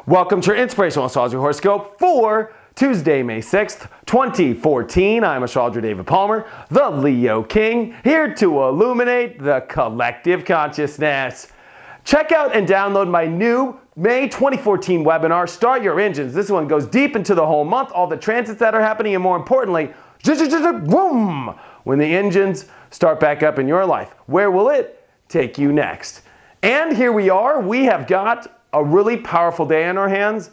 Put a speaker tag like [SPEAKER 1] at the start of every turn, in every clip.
[SPEAKER 1] Welcome to your Inspirational Astrology Horoscope for Tuesday, May 6th, 2014. I'm astrologer David Palmer, the Leo King, here to illuminate the collective consciousness. Check out and download my new May 2014 webinar, Start Your Engines. This one goes deep into the whole month, all the transits that are happening, and more importantly, boom, when the engines start back up in your life. Where will it take you next? And here we are. We have got a really powerful day in our hands,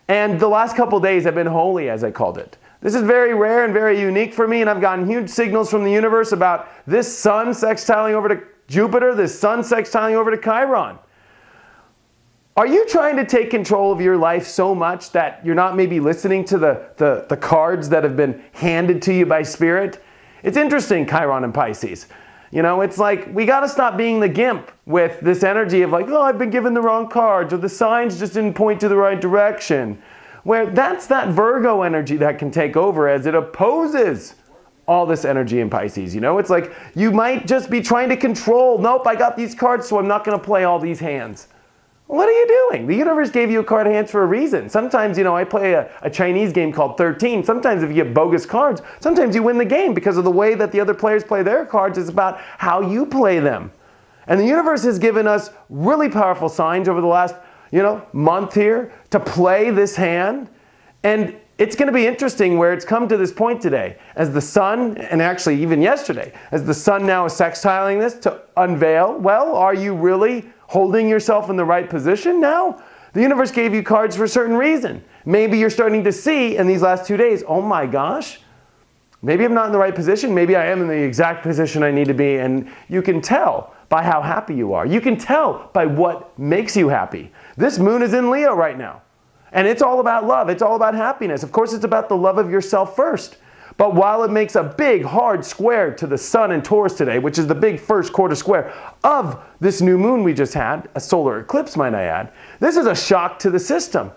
[SPEAKER 1] and the last couple days have been holy, as I called it. This is very rare and very unique for me, and I've gotten huge signals from the universe about this sun sextiling over to Jupiter, this sun sextiling over to Chiron. Are you trying to take control of your life so much that you're not maybe listening to the cards that have been handed to you by Spirit? It's interesting, Chiron and Pisces. You know, it's like we got to stop being the gimp with this energy of like, oh, I've been given the wrong cards, or the signs just didn't point to the right direction. Where that's that Virgo energy that can take over as it opposes all this energy in Pisces. You know, it's like you might just be trying to control. Nope, I got these cards, so I'm not going to play all these hands. What are you doing? The universe gave you a card hands for a reason. Sometimes, you know, I play a Chinese game called 13. Sometimes if you get bogus cards, sometimes you win the game because of the way that the other players play their cards is about how you play them. And the universe has given us really powerful signs over the last, month here to play this hand. And it's going to be interesting where it's come to this point today. As the sun, and actually even yesterday, as the sun now is sextiling this to unveil, well, are you really holding yourself in the right position now? The universe gave you cards for a certain reason. Maybe you're starting to see in these last 2 days, oh my gosh, maybe I'm not in the right position. Maybe I am in the exact position I need to be. And you can tell by how happy you are. You can tell by what makes you happy. This moon is in Leo right now. And it's all about love. It's all about happiness. Of course, it's about the love of yourself first. But while it makes a big, hard square to the sun in Taurus today, which is the big first quarter square of this new moon we just had, a solar eclipse, might I add, this is a shock to the system.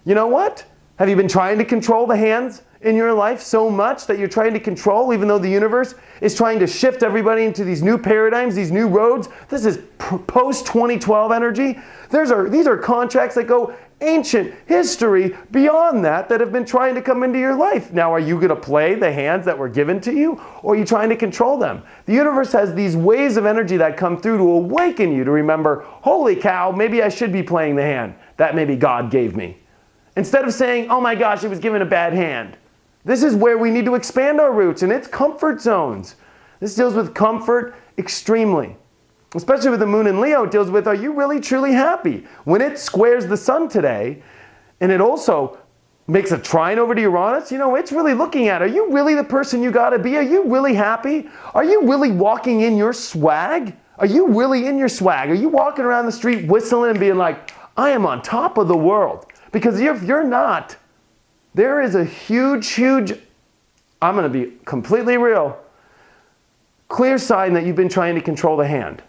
[SPEAKER 1] You know what? Have you been trying to control the hands in your life so much that you're trying to control, even though the universe is trying to shift everybody into these new paradigms, these new roads? This is post-2012 energy. These are contracts that go ancient history beyond that have been trying to come into your life. Now, are you going to play the hands that were given to you, or are you trying to control them? The universe has these waves of energy that come through to awaken you to remember, holy cow, maybe I should be playing the hand that maybe God gave me. Instead of saying, oh my gosh, it was given a bad hand. This is where we need to expand our roots, and it's comfort zones. This deals with comfort extremely. Especially with the moon in Leo, it deals with, are you really truly happy? When it squares the sun today, and it also makes a trine over to Uranus, it's really looking at, are you really the person you gotta be? Are you really happy? Are you really walking in your swag? Are you really in your swag? Are you walking around the street whistling and being like, I am on top of the world? Because if you're not, there is a huge, I'm gonna be completely real, clear sign that you've been trying to control the hand.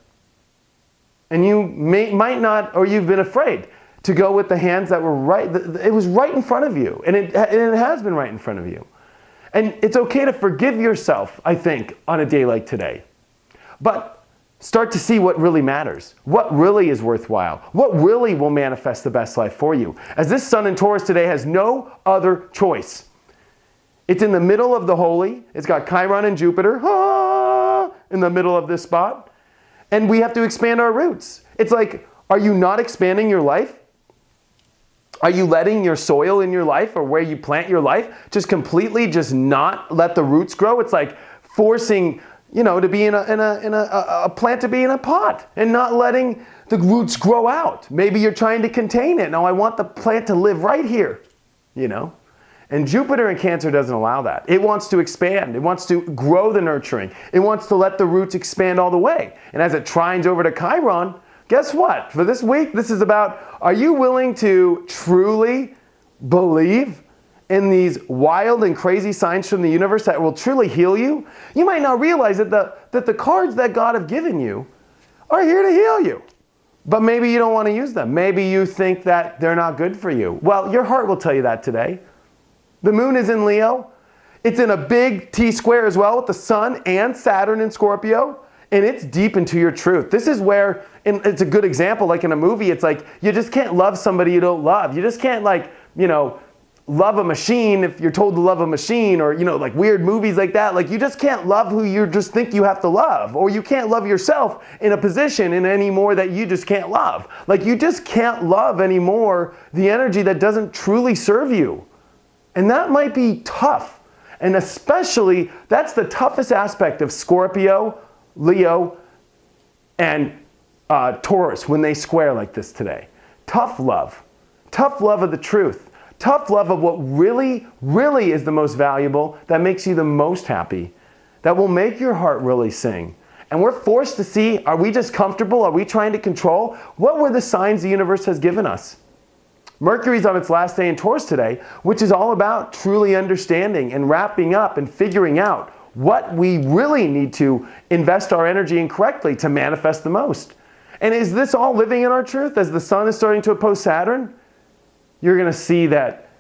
[SPEAKER 1] And you might not, or you've been afraid to go with the hands that were right. It was right in front of you, and it has been right in front of you. And it's okay to forgive yourself, I think, on a day like today. But start to see what really matters, what really is worthwhile, what really will manifest the best life for you. As this sun in Taurus today has no other choice. It's in the middle of the holy. It's got Chiron and Jupiter in the middle of this spot. And we have to expand our roots. It's like, are you not expanding your life? Are you letting your soil in your life, or where you plant your life, just completely just not let the roots grow? It's like forcing, to be in a plant to be in a pot and not letting the roots grow out. Maybe you're trying to contain it. No, I want the plant to live right here, And Jupiter in Cancer doesn't allow that. It wants to expand. It wants to grow the nurturing. It wants to let the roots expand all the way. And as it trines over to Chiron, guess what? For this week, this is about, are you willing to truly believe in these wild and crazy signs from the universe that will truly heal you? You might not realize that the cards that God have given you are here to heal you. But maybe you don't want to use them. Maybe you think that they're not good for you. Well, your heart will tell you that today. The moon is in Leo. It's in a big T-square as well with the sun and Saturn in Scorpio. And it's deep into your truth. This is where, and it's a good example, like in a movie, it's like, you just can't love somebody you don't love. You just can't love a machine if you're told to love a machine, or, like weird movies like that. Like, you just can't love who you just think you have to love, or you can't love yourself in a position in any more that you just can't love. Like, you just can't love anymore the energy that doesn't truly serve you. And that might be tough. And especially, that's the toughest aspect of Scorpio, Leo, and Taurus when they square like this today. Tough love of the truth, tough love of what really, really is the most valuable, that makes you the most happy, that will make your heart really sing. And we're forced to see, are we just comfortable? Are we trying to control? What were the signs the universe has given us? Mercury's on its last day in Taurus today, which is all about truly understanding and wrapping up and figuring out what we really need to invest our energy in correctly to manifest the most. And is this all living in our truth? As the sun is starting to oppose Saturn, you're going to see that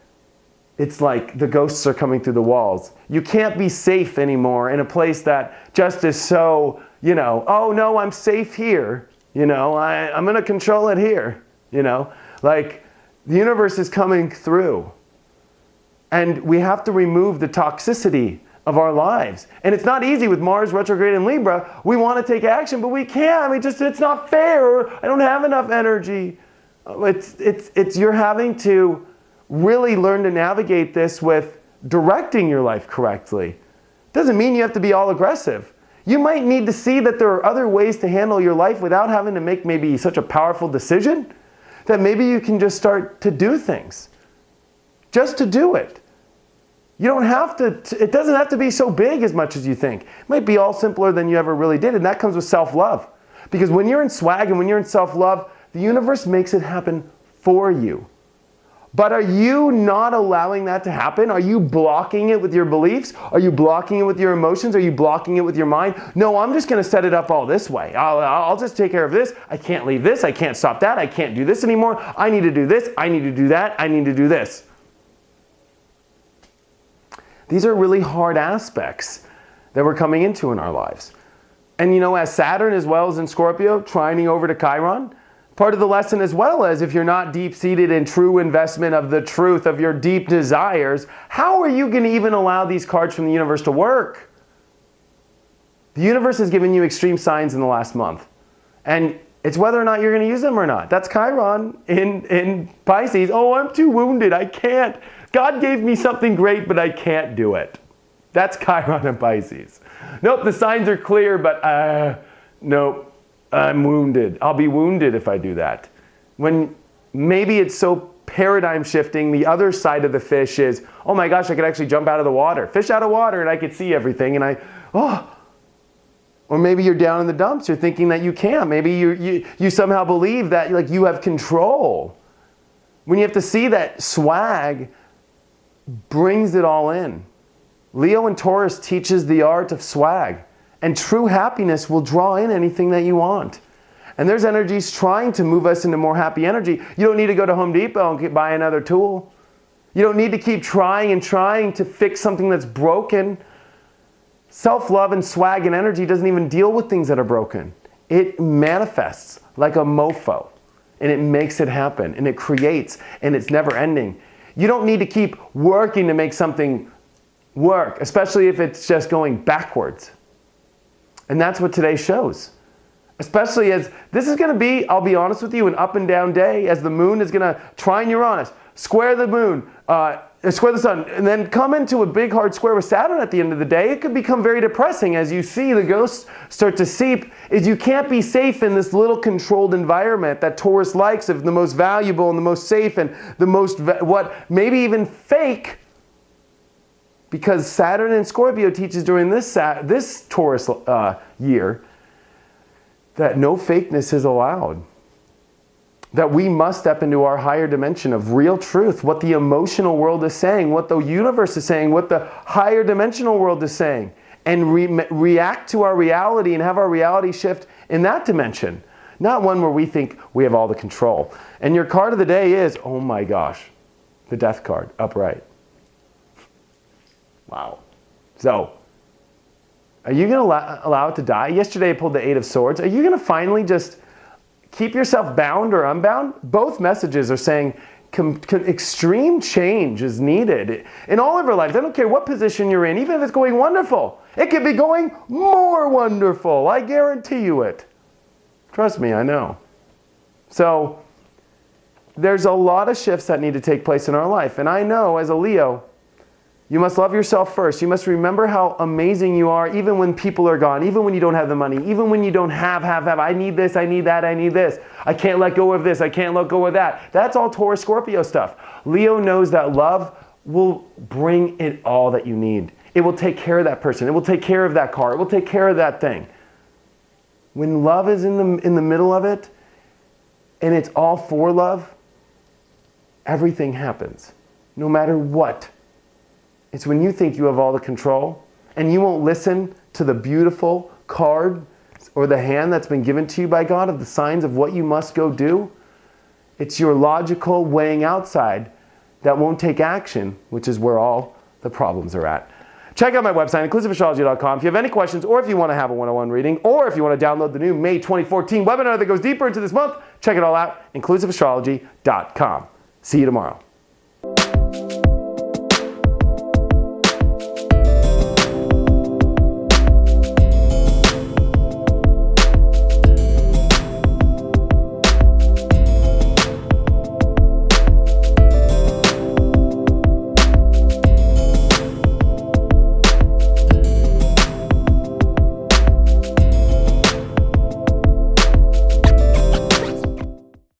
[SPEAKER 1] it's like the ghosts are coming through the walls. You can't be safe anymore in a place that just is so, oh no, I'm safe here. I'm going to control it here. Like, the universe is coming through. And we have to remove the toxicity of our lives. And it's not easy with Mars retrograde in Libra. We want to take action, but we can't. It's not fair. I don't have enough energy. You're having to really learn to navigate this with directing your life correctly. Doesn't mean you have to be all aggressive. You might need to see that there are other ways to handle your life without having to make maybe such a powerful decision, that maybe you can just start to do things. Just to do it. You don't have to, it doesn't have to be so big as much as you think. It might be all simpler than you ever really did, and that comes with self-love. Because when you're in swag and when you're in self-love, the universe makes it happen for you. But are you not allowing that to happen? Are you blocking it with your beliefs? Are you blocking it with your emotions? Are you blocking it with your mind? No, I'm just going to set it up all this way. I'll just take care of this. I can't leave this. I can't stop that. I can't do this anymore. I need to do this. I need to do that. I need to do this. These are really hard aspects that we're coming into in our lives. And as Saturn as well as in Scorpio, trining over to Chiron, part of the lesson as well as if you're not deep-seated in true investment of the truth of your deep desires, how are you going to even allow these cards from the universe to work? The universe has given you extreme signs in the last month. And it's whether or not you're going to use them or not. That's Chiron in Pisces. Oh, I'm too wounded. I can't. God gave me something great, but I can't do it. That's Chiron in Pisces. Nope, the signs are clear, but nope, I'm wounded. I'll be wounded if I do that. When maybe it's so paradigm shifting, the other side of the fish is, oh my gosh, I could actually jump out of the water. Fish out of water and I could see everything and or maybe you're down in the dumps. You're thinking that you can't. Maybe you somehow believe that like you have control. When you have to see that swag brings it all in. Leo and Taurus teaches the art of swag. And true happiness will draw in anything that you want. And there's energies trying to move us into more happy energy. You don't need to go to Home Depot and buy another tool. You don't need to keep trying and trying to fix something that's broken. Self-love and swag and energy doesn't even deal with things that are broken. It manifests like a mofo. And it makes it happen. And it creates. And it's never ending. You don't need to keep working to make something work, especially if it's just going backwards. And that's what today shows. Especially as this is going to be, I'll be honest with you, an up and down day as the moon is going to trine Uranus, square the moon, square the sun, and then come into a big hard square with Saturn at the end of the day. It could become very depressing as you see the ghosts start to seep. Is you can't be safe in this little controlled environment that Taurus likes of the most valuable and the most safe and the most, maybe even fake. Because Saturn in Scorpio teaches during this Taurus year that no fakeness is allowed. That we must step into our higher dimension of real truth, what the emotional world is saying, what the universe is saying, what the higher dimensional world is saying, and react to our reality and have our reality shift in that dimension. Not one where we think we have all the control. And your card of the day is, oh my gosh, the Death card, upright. Wow. So, are you going to allow it to die? Yesterday I pulled the Eight of Swords. Are you going to finally just keep yourself bound or unbound? Both messages are saying extreme change is needed in all of our lives. I don't care what position you're in, even if it's going wonderful. It could be going more wonderful. I guarantee you it. Trust me, I know. So, there's a lot of shifts that need to take place in our life. And I know as a Leo, you must love yourself first. You must remember how amazing you are even when people are gone, even when you don't have the money, even when you don't have. I need this, I need that, I need this. I can't let go of this, I can't let go of that. That's all Taurus, Scorpio stuff. Leo knows that love will bring it all that you need. It will take care of that person. It will take care of that car. It will take care of that thing. When love is in the middle of it, and it's all for love, everything happens, no matter what. It's when you think you have all the control and you won't listen to the beautiful card or the hand that's been given to you by God of the signs of what you must go do. It's your logical weighing outside that won't take action, which is where all the problems are at. Check out my website, inclusiveastrology.com. If you have any questions or if you want to have a one-on-one reading or if you want to download the new May 2014 webinar that goes deeper into this month, check it all out, inclusiveastrology.com. See you tomorrow.